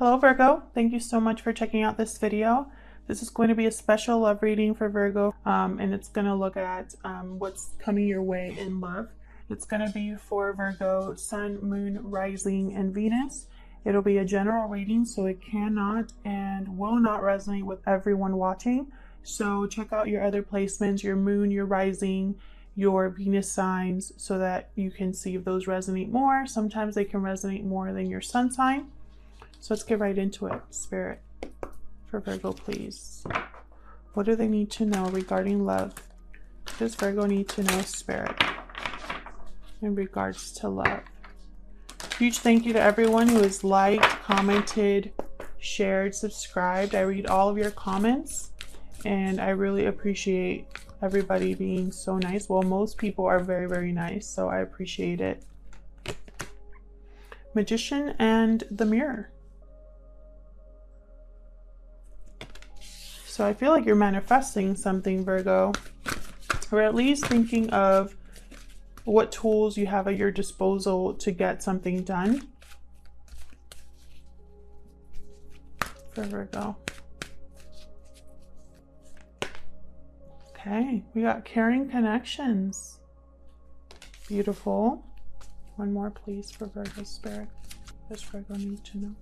Hello Virgo, thank you so much for checking out this video. This is going to be a special love reading for Virgo, and it's going to look at what's coming your way in love. It's going to be for Virgo, Sun, Moon, Rising, and Venus. It'll be a general reading, so it cannot and will not resonate with everyone watching. So check out your other placements, your Moon, your Rising, your Venus signs, so that you can see if those resonate more. Sometimes they can resonate more than your Sun sign. So let's get right into it. Spirit, for Virgo, please. What do they need to know regarding love? What does Virgo need to know, Spirit, in regards to love? Huge thank you to everyone who has liked, commented, shared, subscribed. I read all of your comments, and I really appreciate everybody being so nice. Well, most people are very, very nice, so I appreciate it. Magician and the Mirror. So I feel like you're manifesting something, Virgo, or at least thinking of what tools you have at your disposal to get something done for Virgo. Okay, we got caring connections. Beautiful. One more, please, for Virgo, Spirit. What does Virgo need to know?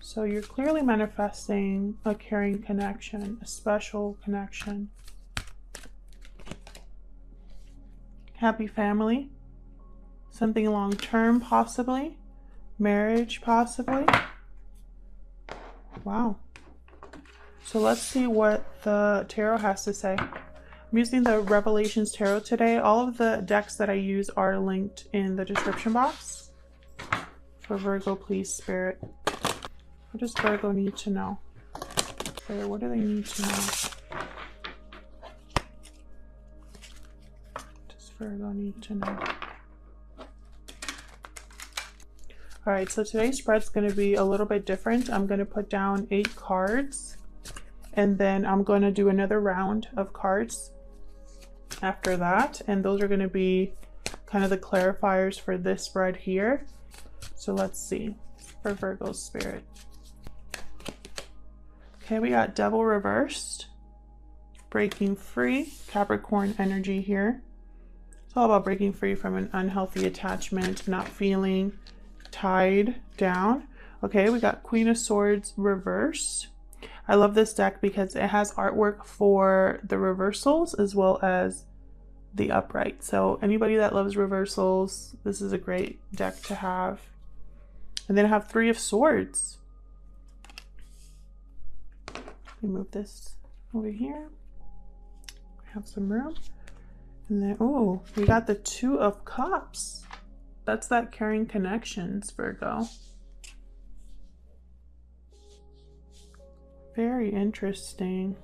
So you're clearly manifesting a caring connection, a special connection. Happy family, something long-term possibly, marriage possibly. Wow. So let's see what the tarot has to say. I'm using the Revelations Tarot today. All of the decks that I use are linked in the description box. For Virgo, please, Spirit. What does Virgo need to know? Spirit, what do they need to know? Virgo need to know. All right, so today's spread's going to be a little bit different. I'm going to put down 8 cards, and then I'm going to do another round of cards after that, and those are going to be kind of the clarifiers for this spread here. So let's see for Virgo, Spirit. Okay, we got Devil reversed, breaking free, Capricorn energy here. It's all about breaking free from an unhealthy attachment, not feeling tied down. Okay, we got Queen of Swords reversed. I love this deck because it has artwork for the reversals as well as the upright. So anybody that loves reversals, this is a great deck to have. And then I have 3 of Swords. Let me move this over here. Have some room. And then, oh, we got the 2 of Cups. That's that caring connections, Virgo. Very interesting.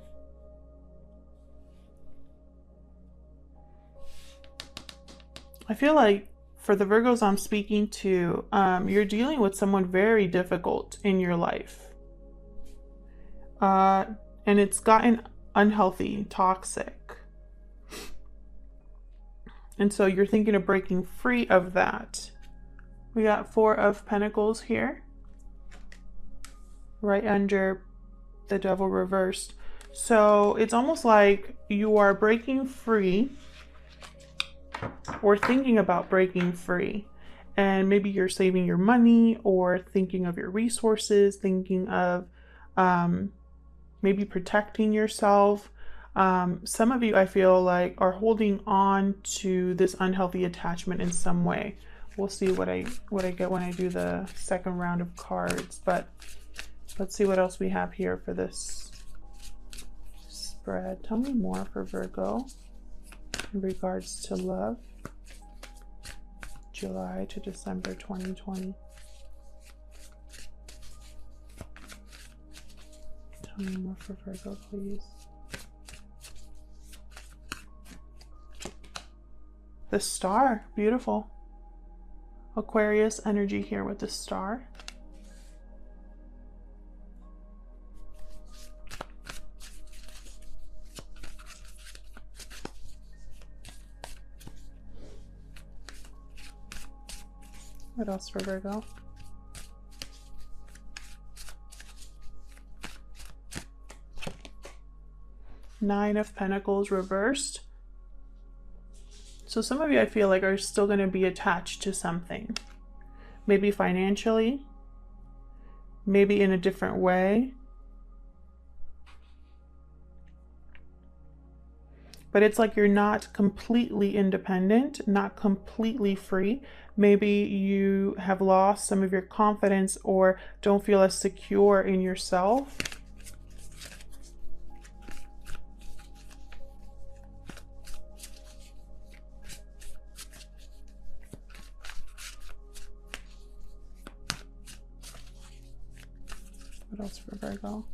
I feel like for the Virgos I'm speaking to, you're dealing with someone very difficult in your life. And it's gotten unhealthy, toxic. And so you're thinking of breaking free of that. We got 4 of Pentacles here, right under the Devil reversed. So it's almost like you are breaking free or thinking about breaking free. And maybe you're saving your money or thinking of your resources, thinking of maybe protecting yourself. Some of you, I feel like, are holding on to this unhealthy attachment in some way. We'll see what I get when I do the second round of cards, but let's see what else we have here for this spread. Tell me more for Virgo in regards to love, July to December 2020. Tell me more for Virgo, please. The Star, beautiful. Aquarius energy here with the Star. What else for Virgo? Nine of Pentacles reversed. So some of you, I feel like, are still going to be attached to something. Maybe financially. Maybe in a different way. But it's like you're not completely independent, not completely free. Maybe you have lost some of your confidence or don't feel as secure in yourself. What else for Virgo?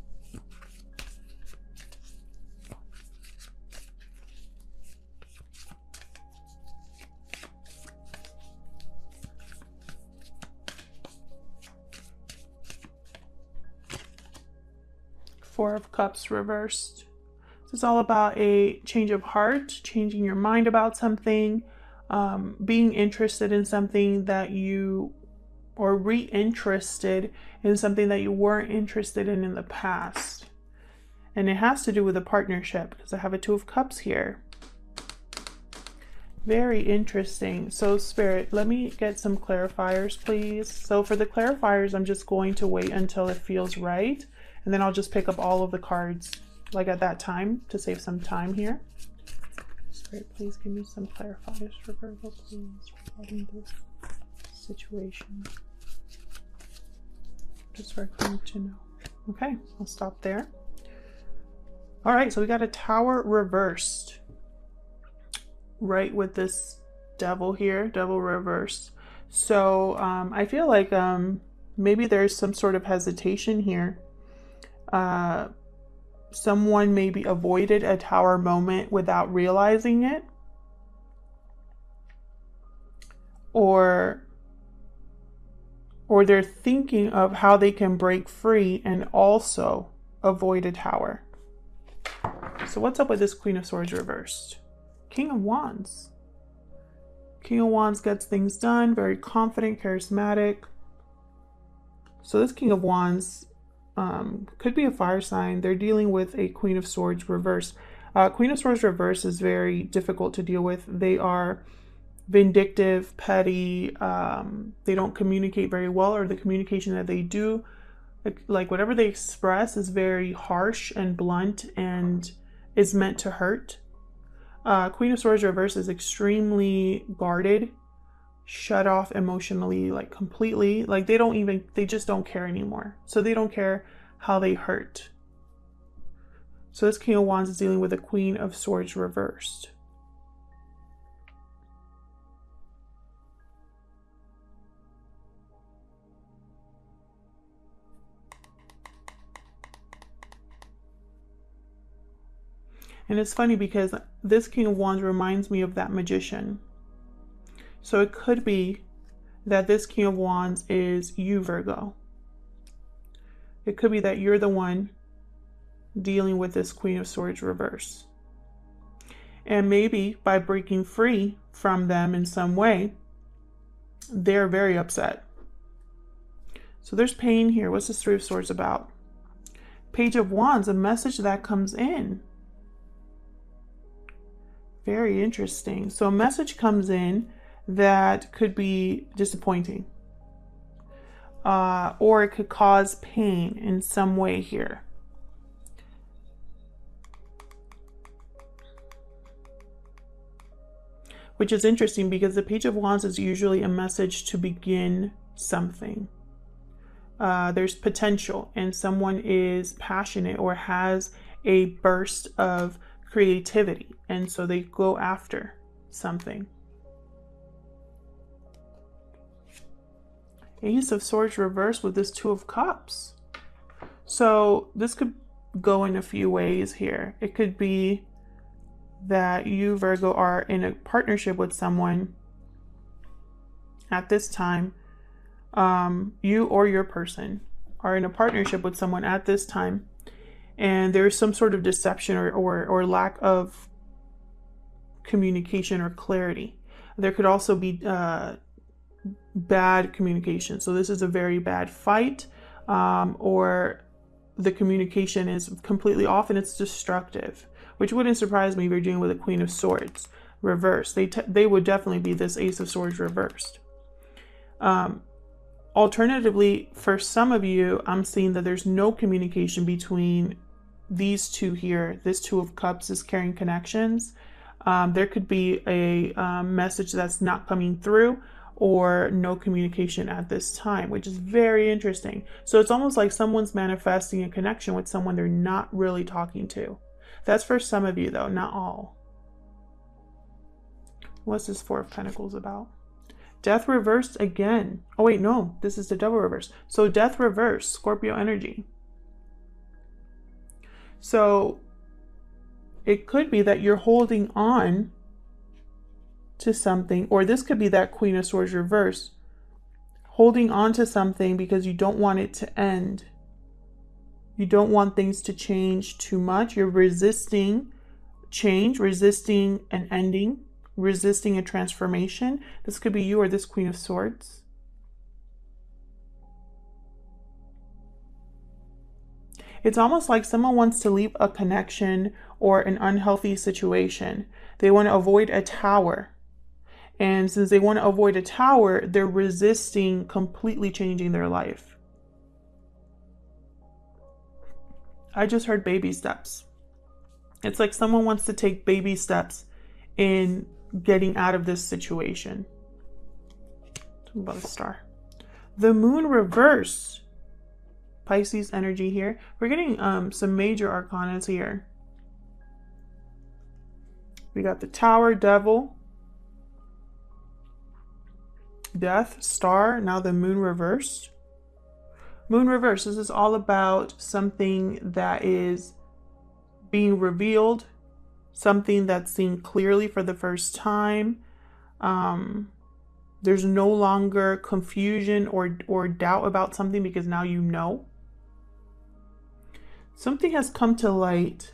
Four of Cups reversed. This is all about a change of heart, changing your mind about something, being interested in something that you, or reinterested in something that you weren't interested in the past. And it has to do with a partnership because I have a Two of Cups here. Very interesting. So Spirit, let me get some clarifiers, please. So for the clarifiers, I'm just going to wait until it feels right. And then I'll just pick up all of the cards like at that time to save some time here. Spirit, please give me some clarifiers for Virgo, please, regarding this situation. Just for me to know. Okay, I'll stop there. All right, so we got a Tower reversed. Right with this Devil here, Devil reversed. So I feel like maybe there's some sort of hesitation here. Someone maybe avoided a Tower moment without realizing it, or they're thinking of how they can break free and also avoid a Tower. So what's up with this Queen of Swords reversed? King of Wands. King of Wands gets things done, very confident, charismatic. So this King of Wands could be a fire sign. They're dealing with a Queen of Swords reverse. Queen of Swords reverse is very difficult to deal with. They are vindictive, petty. They don't communicate very well, or the communication that they do, like whatever they express, is very harsh and blunt and is meant to hurt. Queen of Swords reverse is extremely guarded, shut off emotionally, like completely. Like they just don't care anymore. So they don't care how they hurt. So this King of Wands is dealing with a Queen of Swords reversed. And it's funny because this King of Wands reminds me of that Magician. So it could be that this King of Wands is you, Virgo. It could be that you're the one dealing with this Queen of Swords reverse. And maybe by breaking free from them in some way, they're very upset. So there's pain here. What's this Three of Swords about? Page of Wands, a message that comes in. Very interesting. So a message comes in that could be disappointing. Or it could cause pain in some way here. Which is interesting because the Page of Wands is usually a message to begin something. There's potential and someone is passionate or has a burst of creativity, and so they go after something. Ace of Swords reversed with this Two of Cups. So this could go in a few ways here. It could be that you, Virgo, are in a partnership with someone at this time. You or your person are in a partnership with someone at this time, and there's some sort of deception or lack of communication or clarity. There could also be bad communication. So this is a very bad fight, or the communication is completely off and it's destructive, which wouldn't surprise me if you're dealing with a Queen of Swords reversed. They would definitely be this Ace of Swords reversed. Alternatively, for some of you, I'm seeing that there's no communication between these two here. This Two of Cups is carrying connections. There could be a message that's not coming through, or no communication at this time, which is very interesting. So it's almost like someone's manifesting a connection with someone they're not really talking to. That's for some of you though, not all. What's this Four of Pentacles about? Death reversed again. Oh wait, no, this is the double reverse. So death reversed, Scorpio energy. So it could be that you're holding on to something, or this could be that Queen of Swords reverse, holding on to something because you don't want it to end. You don't want things to change too much. You're resisting change, resisting an ending, resisting a transformation. This could be you or this Queen of Swords. It's almost like someone wants to leave a connection or an unhealthy situation. They want to avoid a tower. And since they want to avoid a tower, they're resisting completely changing their life. I just heard baby steps. It's like someone wants to take baby steps in getting out of this situation. Talking about a star. The Moon reverse. Pisces energy here. We're getting some major arcanas here. We got the Tower, Devil, Death, Star, now the Moon reversed. Moon reversed, this is all about something that is being revealed, something that's seen clearly for the first time. There's no longer confusion or doubt about something because now you know. Something has come to light.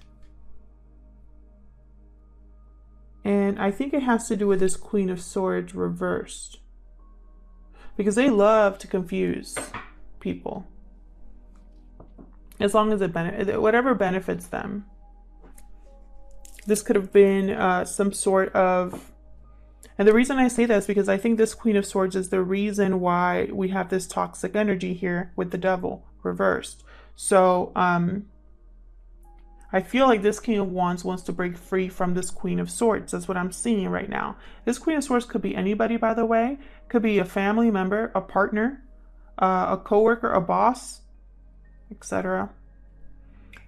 And I think it has to do with this Queen of Swords reversed. Because they love to confuse people. As long as whatever benefits them. This could have been some sort of... And the reason I say that is because I think this Queen of Swords is the reason why we have this toxic energy here with the Devil reversed. So, I feel like this King of Wands wants to break free from this Queen of Swords. That's what I'm seeing right now. This Queen of Swords could be anybody, by the way. Could be a family member, a partner, a coworker, a boss, etc.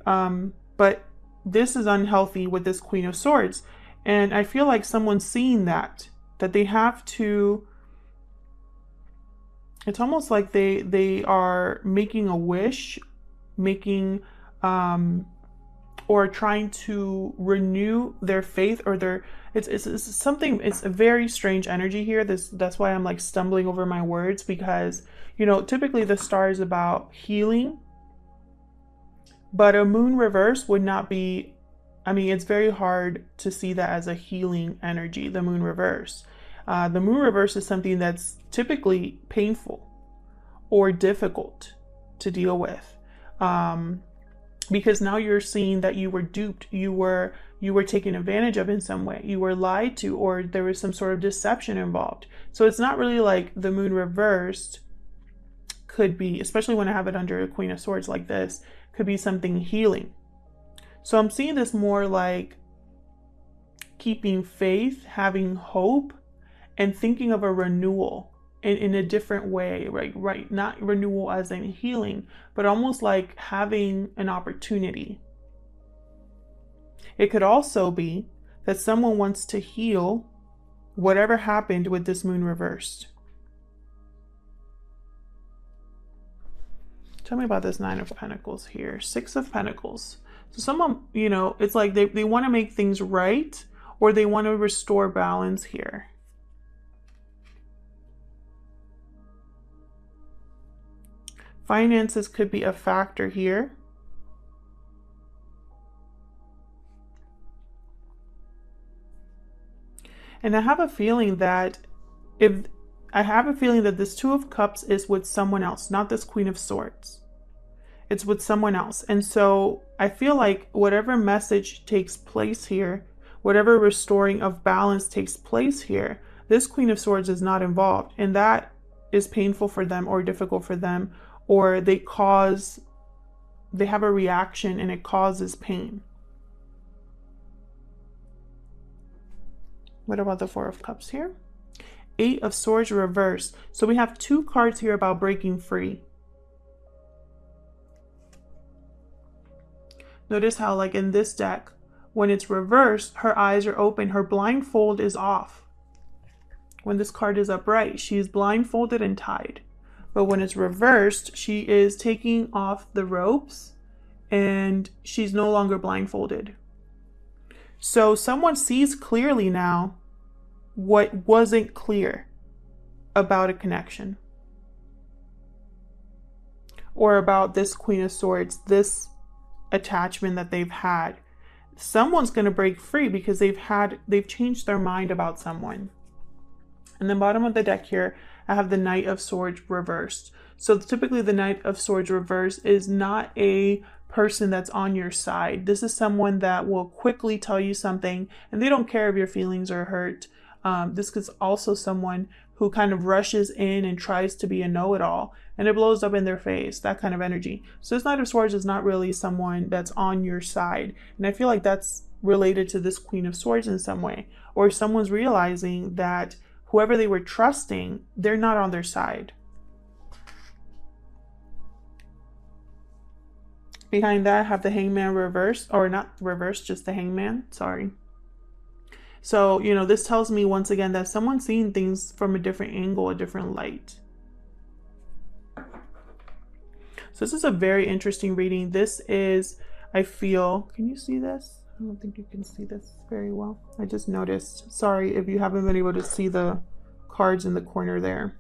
But this is unhealthy with this Queen of Swords. And I feel like someone's seeing that they have to... It's almost like they are making a wish, making... or trying to renew their faith, or their it's something. It's a very strange energy here. That's why I'm like stumbling over my words, because you know typically the star is about healing, but a Moon reverse would not be. I mean, it's very hard to see that as a healing energy. The Moon reverse, the Moon reverse is something that's typically painful or difficult to deal with. Because now you're seeing that you were duped, you were taken advantage of in some way, you were lied to, or there was some sort of deception involved. So it's not really like the Moon reversed could be, especially when I have it under a Queen of Swords like this, could be something healing. So I'm seeing this more like keeping faith, having hope, and thinking of a renewal in a different way, right? Not renewal as in healing, but almost like having an opportunity. It could also be that someone wants to heal whatever happened with this Moon reversed. Tell me about this Nine of Pentacles here. Six of Pentacles. So someone, you know, it's like they want to make things right, or they want to restore balance here. Finances could be a factor here. And I have a feeling that this Two of Cups is with someone else, not this Queen of Swords. It's with someone else. And so I feel like whatever message takes place here, whatever restoring of balance takes place here, this Queen of Swords is not involved. And that is painful for them or difficult for them, or they have a reaction and it causes pain. What about the Four of Cups here? Eight of Swords reversed. So we have two cards here about breaking free. Notice how, like in this deck, when it's reversed, her eyes are open, her blindfold is off. When this card is upright, she is blindfolded and tied. But when it's reversed, she is taking off the ropes and she's no longer blindfolded. So someone sees clearly now what wasn't clear about a connection. Or about this Queen of Swords, this attachment that they've had. Someone's going to break free because they've changed their mind about someone. And the bottom of the deck here, I have the Knight of Swords reversed. So typically the Knight of Swords reversed is not a person that's on your side. This is someone that will quickly tell you something and they don't care if your feelings are hurt. This is also someone who kind of rushes in and tries to be a know-it-all and it blows up in their face, that kind of energy. So this Knight of Swords is not really someone that's on your side. And I feel like that's related to this Queen of Swords in some way. Or someone's realizing that whoever they were trusting, they're not on their side. Behind that, I have the Hangman reversed, or not reversed, just the Hangman, sorry. So, you know, this tells me once again that someone's seeing things from a different angle, a different light. So this is a very interesting reading. This is, I feel, can you see this? I don't think you can see this very well. I just noticed. Sorry if you haven't been able to see the cards in the corner there.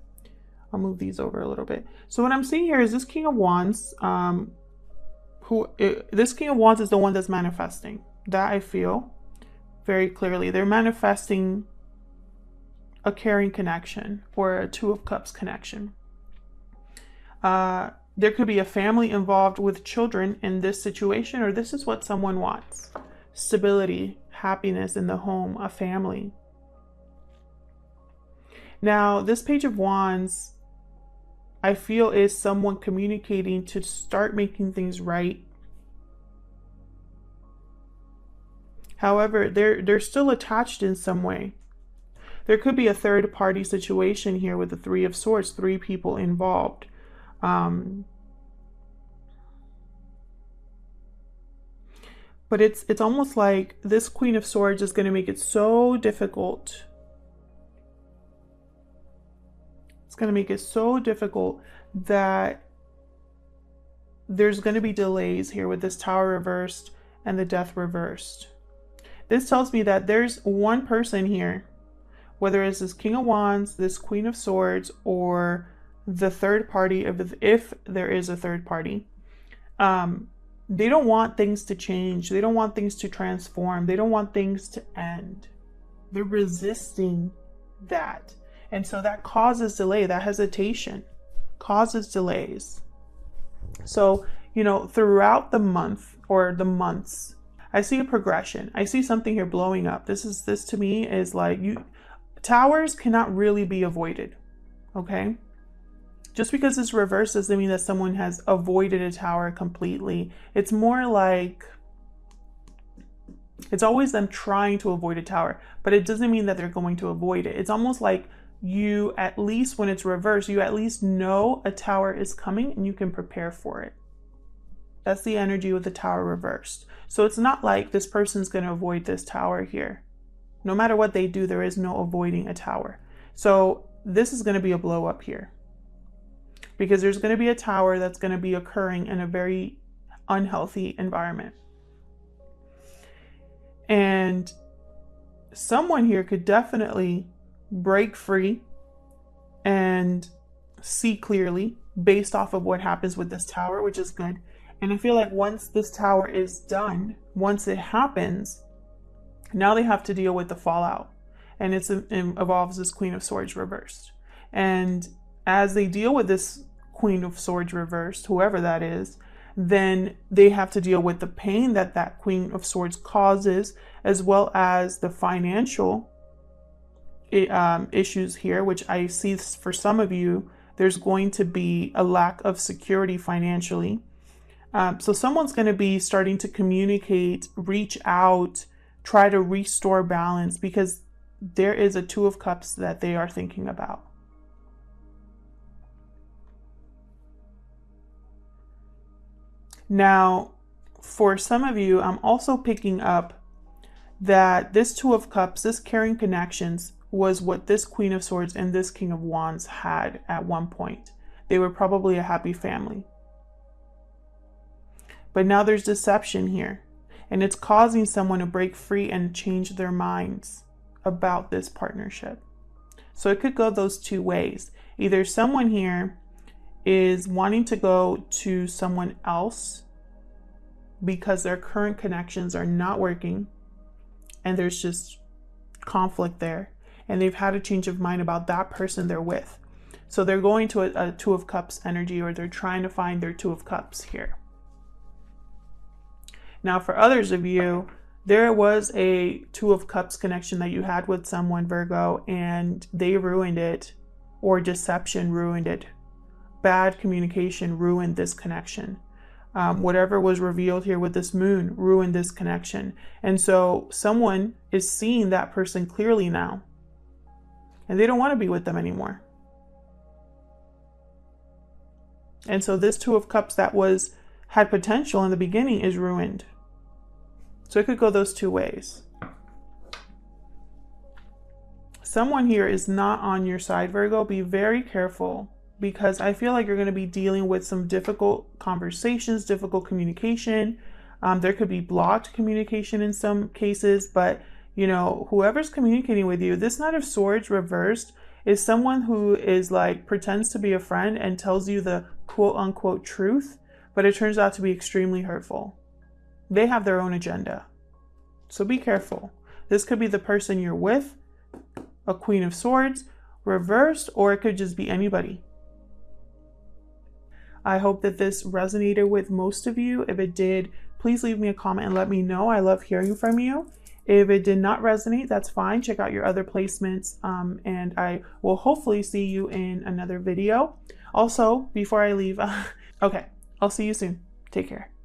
I'll move these over a little bit. So what I'm seeing here is this King of Wands. This King of Wands is the one that's manifesting. That I feel very clearly. They're manifesting a caring connection or a Two of Cups connection. There could be a family involved with children in this situation, or this is what someone wants. Stability, happiness in the home, a family. Now, this Page of Wands, I feel, is someone communicating to start making things right. However, they're still attached in some way. There could be a third party situation here with the Three of Swords, three people involved. But it's almost like this Queen of Swords is going to make it so difficult. It's going to make it so difficult that there's going to be delays here with this Tower reversed and the Death reversed. This tells me that there's one person here, whether it's this King of Wands, this Queen of Swords, or the third party, if there is a third party. They don't want things to change. They don't want things to transform. They don't want things to end. They're resisting that. And so that causes delay. That hesitation causes delays. So, you know, throughout the month or the months, I see a progression. I see something here blowing up. This to me is like, towers cannot really be avoided. Okay? Just because it's reversed doesn't mean that someone has avoided a tower completely. It's more like, it's always them trying to avoid a tower, but it doesn't mean that they're going to avoid it. It's almost like you, at least when it's reversed, you at least know a tower is coming and you can prepare for it. That's the energy with the tower reversed. So it's not like this person's going to avoid this tower here. No matter what they do, there is no avoiding a tower. So this is going to be a blow up here, because there's going to be a tower that's going to be occurring in a very unhealthy environment. And someone here could definitely break free and see clearly based off of what happens with this tower, which is good. And I feel like once this tower is done, once it happens, now they have to deal with the fallout. And it involves this Queen of Swords reversed. And as they deal with this Queen of Swords reversed, whoever that is, then they have to deal with the pain that that Queen of Swords causes, as well as the financial issues here, which I see for some of you, there's going to be a lack of security financially. So someone's going to be starting to communicate, reach out, try to restore balance, because there is a Two of Cups that they are thinking about. Now, for some of you, I'm also picking up that this Two of Cups, this caring connections, was what this Queen of Swords and this King of Wands had at one point. They were probably a happy family. But now there's deception here, and it's causing someone to break free and change their minds about this partnership. So it could go those two ways. Either someone here is wanting to go to someone else because their current connections are not working and there's just conflict there, and they've had a change of mind about that person they're with. So they're going to a Two of Cups energy, or they're trying to find their Two of Cups here. Now, for others of you, there was a Two of Cups connection that you had with someone, Virgo, and they ruined it, or deception ruined it. Bad communication ruined this connection. Whatever was revealed here with this moon ruined this connection. And so someone is seeing that person clearly now, and they don't want to be with them anymore. And so this Two of Cups that had potential in the beginning is ruined. So it could go those two ways. Someone here is not on your side, Virgo. Be very careful, because I feel like you're going to be dealing with some difficult conversations, difficult communication. There could be blocked communication in some cases, but you know, whoever's communicating with you, this Knight of Swords reversed is someone who is like pretends to be a friend and tells you the quote unquote truth, but it turns out to be extremely hurtful. They have their own agenda. So be careful. This could be the person you're with, a Queen of Swords, reversed, or it could just be anybody. I hope that this resonated with most of you. If it did, please leave me a comment and let me know. I love hearing from you. If it did not resonate, that's fine. Check out your other placements, and I will hopefully see you in another video. Also, before I leave, okay, I'll see you soon. Take care.